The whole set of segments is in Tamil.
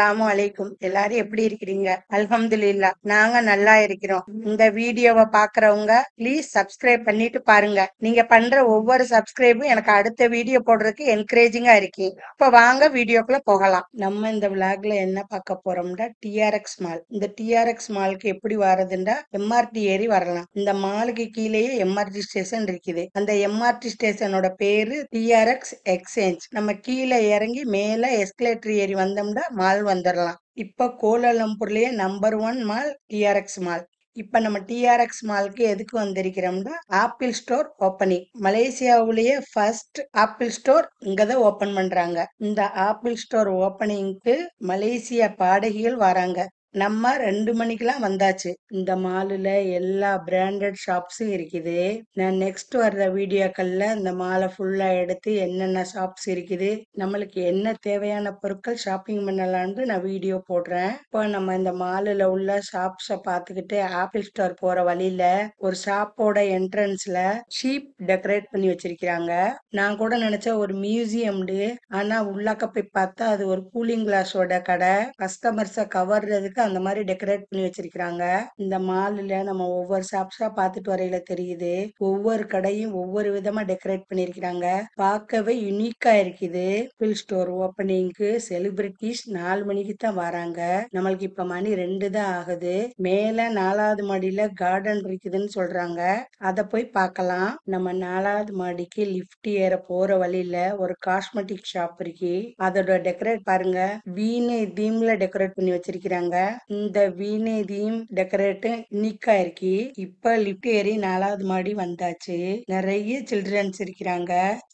அஸ்ஸலாமு அலைக்கும். எல்லாரும் எப்படி இருக்கிறீங்க? அல்ஹம்துலில்லாஹ் நாங்க நல்லா இருக்கிறோம். இந்த வீடியோவை பாக்குறவங்க ப்ளீஸ் சப்ஸ்கிரைப் பண்ணிட்டு பாருங்க. நீங்க பண்ற ஒவ்வொரு சப்ஸ்கிரைபும் எனக்கு அடுத்த வீடியோ போடுறதுக்கு என்கரேஜிங்கா இருக்கு. இப்ப வாங்க வீடியோக்குள்ள போகலாம். நம்ம இந்த விளாக்ல என்ன பார்க்க போறோம்னா டிஆர்எக்ஸ் மால். இந்த டிஆர்எக்ஸ் மாலுக்கு எப்படி வரதுன்னா எம்ஆர்டி ஏறி வரலாம். இந்த மாலுக்கு கீழேயே எம்ஆர்டி ஸ்டேஷன் இருக்குது. அந்த எம்ஆர்டி ஸ்டேஷனோட பேரு டிஆர்எக்ஸ் எக்ஸ்சேஞ்ச். நம்ம கீழே இறங்கி மேல எஸ்கலேட்டர் ஏறி வந்தோம்னா மால் வந்துடலாம். இப்ப கோலாலம்பூர்லயே நம்பர் 1 மால் டிஆர்எக்ஸ் மால். இப்ப நம்ம டிஆர்எக்ஸ் மாலுக்கு எதுக்கு வந்திருக்கிறோம்னா ஆப்பிள் ஸ்டோர் ஓப்பனிங். மலேசியாவிலேயே ஃபர்ஸ்ட் ஆப்பிள் ஸ்டோர் இங்கதான் ஓபன் பண்றாங்க. இந்த ஆப்பிள் ஸ்டோர் ஓப்பனிங்க்கு மலேசியா பாடகிகள் வராங்க. நம்ம 2 மணிக்கெல்லாம் வந்தாச்சு. இந்த மாலுல எல்லா பிராண்டட் ஷாப்ஸும் இருக்குது. நான் நெக்ஸ்ட் வர்ற வீடியோக்கள்ல இந்த மாலை ஃபுல்லா எடுத்து என்னென்ன ஷாப்ஸ் இருக்குது, நம்மளுக்கு என்ன தேவையான பொருட்கள் ஷாப்பிங் பண்ணலாம்னு நான் வீடியோ போடுறேன். இப்போ நம்ம இந்த மாலுல உள்ள ஷாப்ஸ பார்த்துக்கிட்டு ஆப்பிள் ஸ்டோர் போற வழியில ஒரு ஷாப்போட என்ட்ரன்ஸ்ல ஷீப் டெக்கரேட் பண்ணி வச்சிருக்கிறாங்க. நான் கூட நினைச்சேன் ஒரு மியூசியம்டு, ஆனா உள்ளாக்க போய் பார்த்தா அது ஒரு கூலிங் கிளாஸோட கடை. கஸ்டமர்ஸ கவர்றதுக்கு அந்த மாதிரி டெக்கரேட் பண்ணி வச்சிருக்காங்க. இந்த மால்ல நம்ம ஒவ்வொரு ஷாப்ஸா பார்த்துட்டு வரையில தெரியுது. ஒவ்வொரு கடையும் ஒவ்வொரு விதமா டெக்கரேட் பண்ணிருக்காங்க. பார்க்கவே யூனிக்கா இருக்குது. ஆப்பிள் ஸ்டோர் ஓப்பனிங்க்கு செலிபிரிட்டிஸ் 4 மணிக்கு தான் வராங்க. நம்மளுக்கு இப்ப மணி 2 தான் ஆகுது. மேல 4வது மாடியில கார்டன் இருக்குதுன்னு சொல்றாங்க. அத போய் பார்க்கலாம். நம்ம 4வது மாடிக்கு லிஃப்ட் ஏற போற வழியில ஒரு காஸ்மெட்டிக் ஷாப் இருக்கு. அதோட டெக்கரேட் பாருங்க, வீணை தீம்ல டெக்கரேட் பண்ணி வச்சிருக்காங்க. இந்த வீணை தீம் டெக்கரேட் யூனிக்கா இருக்கு. இப்ப லிஃப்ட் ஏறி 4வது மாடி வந்தாச்சு. நிறைய சில்ட்ரன்ஸ் இருக்கிறாங்க.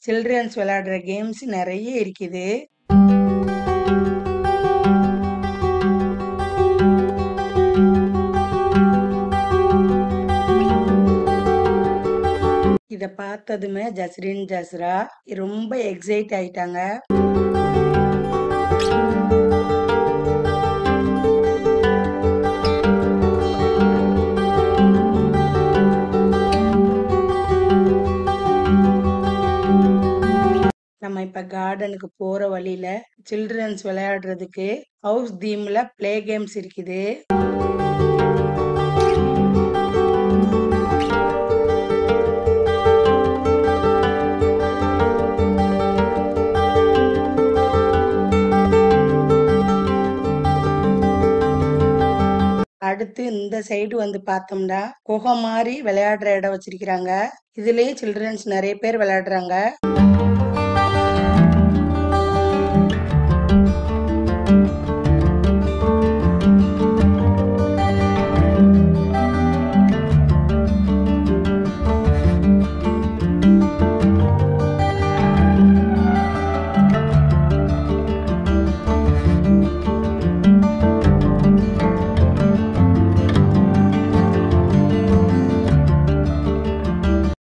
சில்ட்ரன்ஸ் விளையாடுற கேம்ஸ் நிறைய இருக்குது. இத பார்த்ததுமே ஜஸ்ரின் ஜஸ்ரா ரொம்ப எக்ஸைட் ஆயிட்டாங்க. நம்ம இப்ப கார்டனுக்கு போற வழியில சில்ட்ரன்ஸ் விளையாடுறதுக்கு ஹவுஸ் தீம்ல பிளே கேம்ஸ் இருக்குது. அடுத்து இந்த சைடு வந்து பார்த்தோம்னா குகை மாதிரி விளையாடுற இடம் வச்சிருக்கிறாங்க. இதுலயே சில்ட்ரன்ஸ் நிறைய பேர் விளையாடுறாங்க.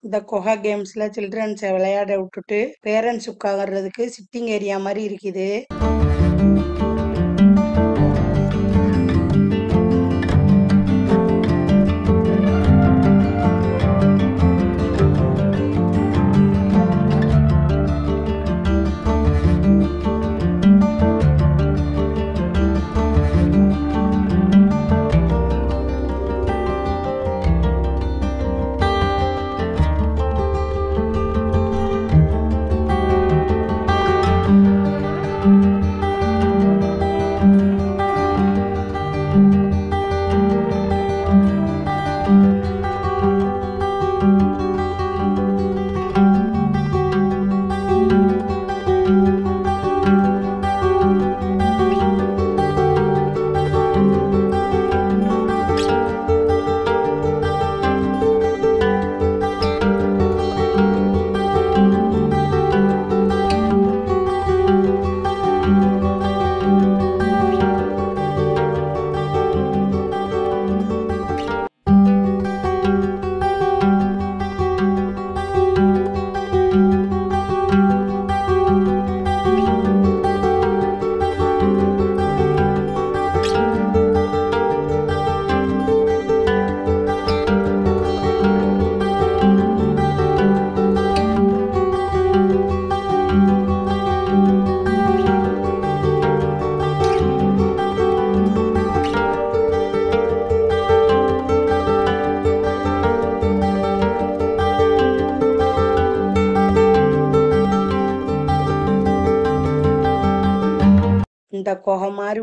இந்த குகை கேம்ஸ்ல சில்ட்ரன்ஸ் விளையாட விட்டுட்டு பேரண்ட்ஸ் உட்கார்றதுக்கு சிட்டிங் ஏரியா மாதிரி இருக்குது.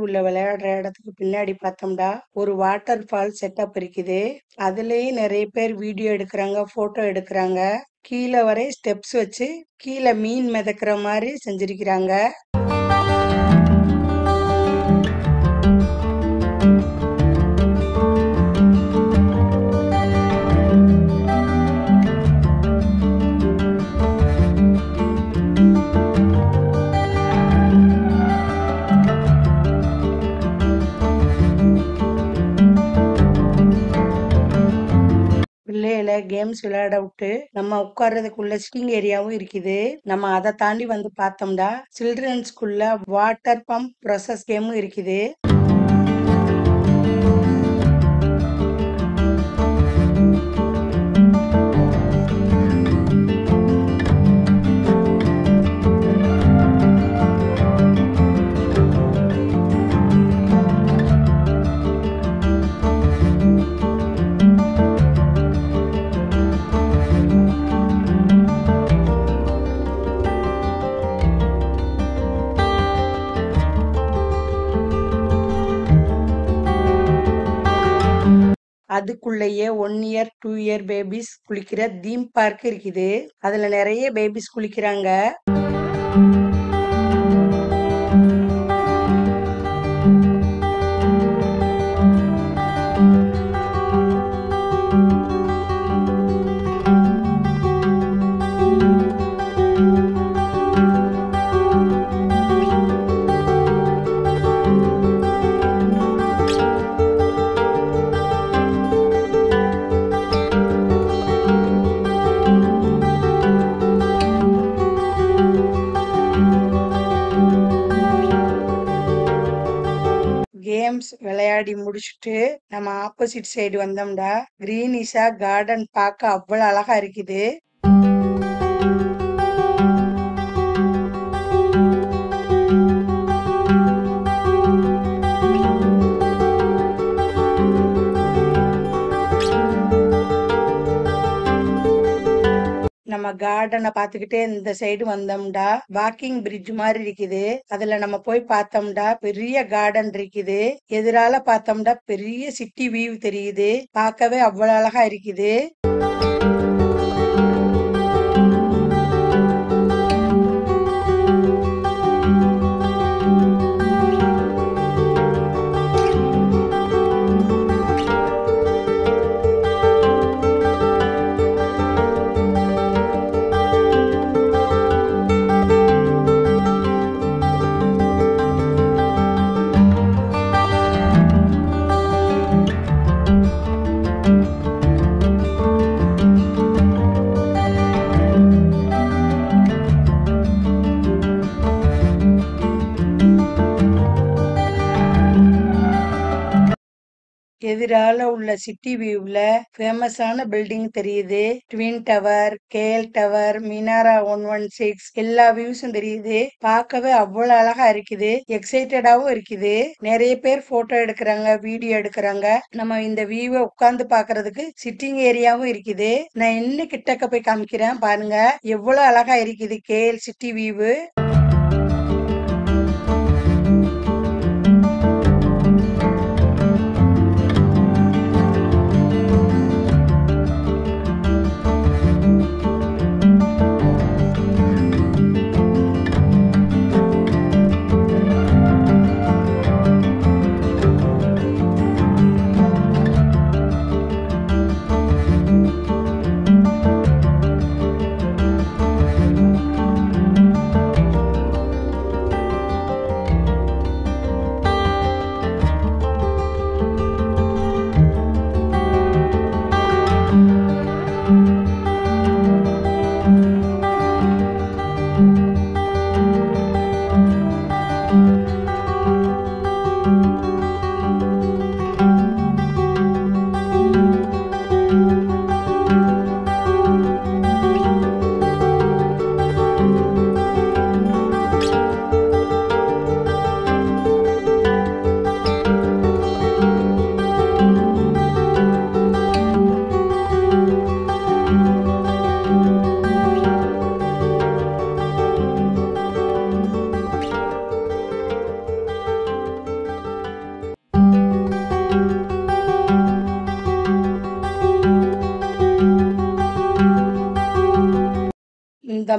உள்ள விளையாடுற இடத்துக்கு பின்னாடி பார்த்தோம்டா ஒரு வாட்டர் ஃபால் செட்டப் இருக்குது. அதுலயே நிறைய பேர் வீடியோ எடுக்கிறாங்க, போட்டோ எடுக்கிறாங்க. கீழே வரை ஸ்டெப்ஸ் வச்சு கீழே மீன் மிதக்கிற மாதிரி செஞ்சிருக்கிறாங்க. பிள்ளைகள கேம்ஸ் விளையாட விட்டு நம்ம உட்கார்றதுக்குள்ள சிட்டிங் ஏரியாவும் இருக்குது. நம்ம அதை தாண்டி வந்து பார்த்தோம்டா சில்ட்ரன்ஸ்குள்ள வாட்டர் பம்ப் ப்ரொசஸ் கேமும் இருக்குது. அதுக்குள்ளேயே 1 இயர் 2 இயர் பேபிஸ் குளிக்கிற தீம் பார்க் இருக்குது. அதுல நிறைய பேபிஸ் குளிக்கிறாங்க. கேம்ஸ் விளையாடி முடிச்சுட்டு நம்ம ஆப்போசிட் சைடு வந்தோம்டா கிரீனிஷா கார்டன் பார்க்க அவ்வளவு அழகா இருக்குது. நம்ம கார்டனை பார்த்துக்கிட்டே இந்த சைடு வந்தோம்டா வாக்கிங் பிரிட்ஜ் மாதிரி இருக்குது. அதுல நம்ம போய் பார்த்தோம்டா பெரிய கார்டன் இருக்குது. எதிரால பார்த்தோம்டா பெரிய சிட்டி வியூ தெரியுது. பார்க்கவே அவ்வளவு அழகா இருக்குது. எதிரால உள்ள சிட்டி வியூல ஃபேமஸான பில்டிங் தெரியுது. ட்வின் டவர், கேஎல் டவர், மினாரா 116 எல்லா வியூஸும் தெரியுது. பார்க்கவே அவ்வளவு அழகா இருக்குது. எக்ஸைட்டடாவும் இருக்குது. நிறைய பேர் போட்டோ எடுக்கிறாங்க, வீடியோ எடுக்கிறாங்க. நம்ம இந்த வியூவை உட்கார்ந்து பாக்குறதுக்கு சிட்டிங் ஏரியாவும் இருக்குது. நான் இன்னும் கிட்டக்க போய் காமிக்கிறேன் பாருங்க எவ்வளவு அழகா இருக்குது கேஎல் சிட்டி வியூ.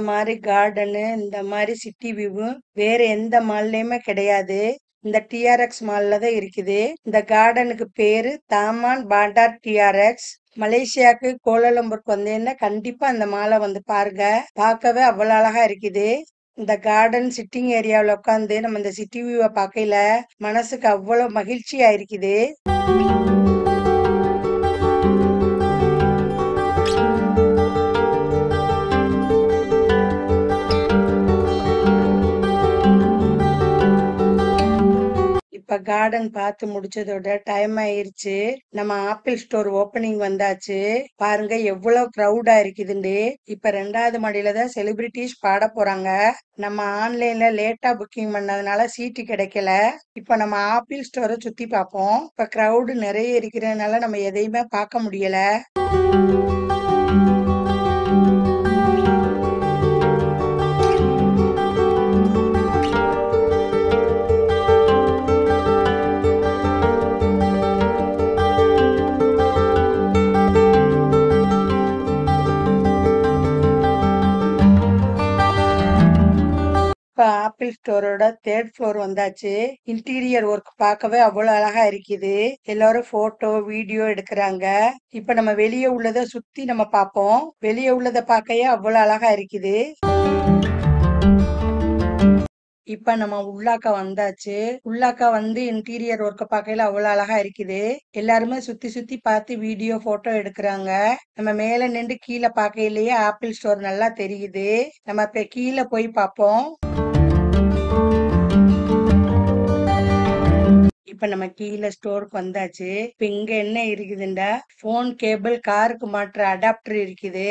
மாதிரி கார்டனு, இந்த மாதிரி சிட்டி வியூ வேற எந்த மால்லயுமே கிடையாது. இந்த டிஆர்எக்ஸ் மால்ல தான் இருக்குது. இந்த கார்டனுக்கு பேரு தாமான் பாண்டார் டிஆர்எக்ஸ். மலேசியாவுக்கு கோலாலம்பூருக்கு வந்தீங்கன்னா கண்டிப்பா அந்த மாலை வந்து பாருங்க. பார்க்கவே அவ்வளவு அழகா இருக்குது. இந்த கார்டன் சிட்டிங் ஏரியாவில் உட்காந்து நம்ம இந்த சிட்டி வியூவை பார்க்கையில மனசுக்கு அவ்வளவு மகிழ்ச்சியா இருக்குது. இப்ப கார்டன் பார்த்து முடிச்சதோட டைம் ஆயிருச்சு. நம்ம ஆப்பிள் ஸ்டோர் ஓபனிங் வந்தாச்சு. பாருங்க எவ்வளவு கிரௌடா இருக்குதுண்டு. இப்ப 2வது மாடியில தான் செலிபிரிட்டிஸ் பாட போறாங்க. நம்ம ஆன்லைன்ல லேட்டா புக்கிங் பண்ணதுனால சீட்டு கிடைக்கல. இப்ப நம்ம ஆப்பிள் ஸ்டோரை சுத்தி பார்ப்போம். இப்ப கிரௌடு நிறைய இருக்கிறதுனால நம்ம எதையுமே பார்க்க முடியல. இப்ப ஆப்பிள் ஸ்டோரோட 3rd ஃப்ளோர் வந்தாச்சு. இன்டீரியர் ஒர்க் பார்க்கவே அவ்வளவு அழகா இருக்குது. எல்லாரும் போட்டோ வீடியோ எடுக்கிறாங்க. இப்ப நம்ம வெளியே உள்ளதை சுத்தி நம்ம பார்ப்போம். வெளியே உள்ளதை பார்க்கவே அவ்வளவு அழகா இருக்குது. இப்ப நம்ம உள்ளாக்க வந்தாச்சு. உள்ளாக்க வந்து இன்டீரியர் ஒர்க்க பார்க்கையில அவ்வளவு அழகா இருக்குது. எல்லாருமே சுத்தி சுத்தி பார்த்து வீடியோ போட்டோ எடுக்கிறாங்க. நம்ம மேல நின்று கீழே பார்க்கையிலேயே ஆப்பிள் ஸ்டோர் நல்லா தெரியுது. நம்ம இப்ப கீழே போய் பார்ப்போம். இப்ப நம்ம கீழே ஸ்டோருக்கு வந்தாச்சு. இப்ப இங்க என்ன இருக்குதுண்டா போன் கேபிள் காருக்கு மாற்ற அடாப்டர் இருக்குது.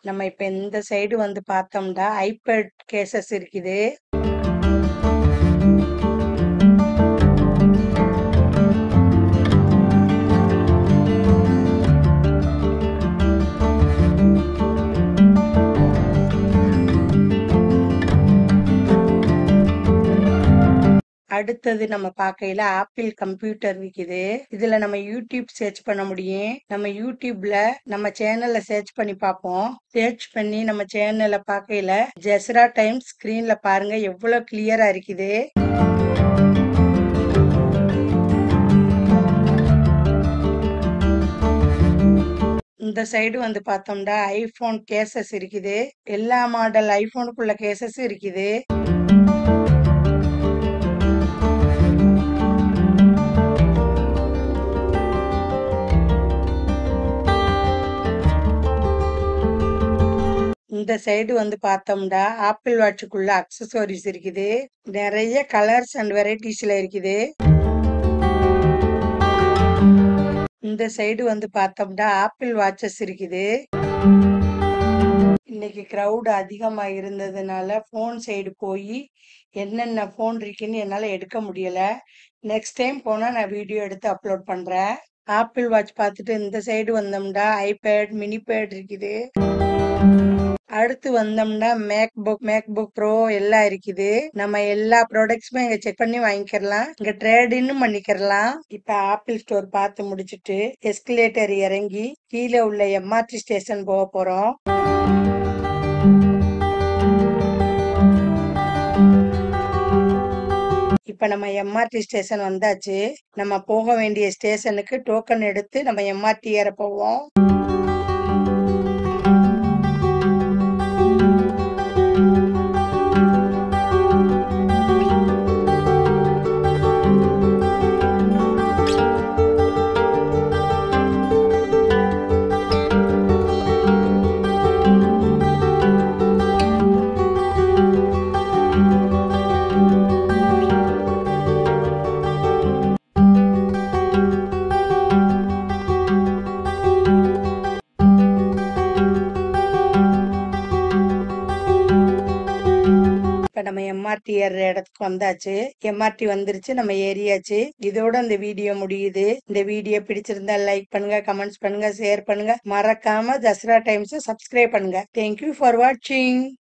நம்ம இப்ப இந்த சைடு வந்து பார்த்தோம்னா ஐபேட் கேசஸ் இருக்குது. அடுத்தது நம்ம பார்க்கையில ஆப்பிள் கம்ப்யூட்டர் இருக்குது. இதுல நம்ம யூடியூப் சர்ச் பண்ண முடியும். நம்ம யூடியூப்ல நம்ம சேனல்ல சர்ச் பண்ணி பார்ப்போம். சர்ச் பண்ணி நம்ம சேனல்ல பார்க்கையில ஜெஸ்ரா டைம்ஸ் ஸ்கிரீன்ல பாருங்க எவ்வளவு கிளியரா இருக்குது. இந்த சைடு வந்து பார்த்தோம்னா ஐபோன் கேசஸ் இருக்குது. எல்லா மாடல் ஐபோனுக்குள்ள கேசஸ் இருக்குது. இந்த சைடு வந்து பார்த்தோம்னா ஆப்பிள் வாட்சுக்குள்ள அக்சசரிஸ் இருக்குது. நிறைய கலர்ஸ் அண்ட் வெரைட்டிஸ்ல இருக்குது. இந்த சைடு வந்து பார்த்தோம்னா ஆப்பிள் வாட்சஸ் இருக்குது. இன்னைக்கு கிரௌட் அதிகமா இருந்ததுனால போன் சைடு போய் என்னென்ன போன் இருக்குன்னு என்னால எடுக்க முடியல. நெக்ஸ்ட் டைம் போனா நான் வீடியோ எடுத்து அப்லோட் பண்றேன். ஆப்பிள் வாட்ச் பார்த்துட்டு இந்த சைடு வந்தோம்னா ஐபேட் மினி பேட் இருக்குது. அடுத்து வந்தோம்னா மேக்புக் ப்ரோ எல்லாம் இருக்குது. நம்ம எல்லா ப்ராடக்ட்ஸுமே இங்க செக் பண்ணி வாங்கிக்கலாம். இங்க ட்ரேடின்னு பண்ணிக்கலாம். இப்ப ஆப்பிள் ஸ்டோர் பார்த்து முடிச்சிட்டு எஸ்கலேட்டர் இறங்கி கீழே உள்ள எம்ஆர்டி ஸ்டேஷன் போக போறோம். இப்ப நம்ம எம்ஆர்டி ஸ்டேஷன் வந்தாச்சு. நம்ம போக வேண்டிய ஸ்டேஷனுக்கு டோக்கன் எடுத்து நம்ம எம்ஆர்டி ஏற போவோம். நம்ம எம்ஆர்டி ஏற இடத்துக்கு வந்தாச்சு. எம்ஆர்டி வந்துருச்சு, நம்ம ஏறியாச்சு. இதோட இந்த வீடியோ முடியுது. இந்த வீடியோ பிடிச்சிருந்தா லைக் பண்ணுங்க, கமெண்ட்ஸ் பண்ணுங்க, ஷேர் பண்ணுங்க. மறக்காம ஜஸ்ரா டைம்ஸ் சப்ஸ்கிரைப் பண்ணுங்க. தேங்க்யூ ஃபார் வாட்சிங்.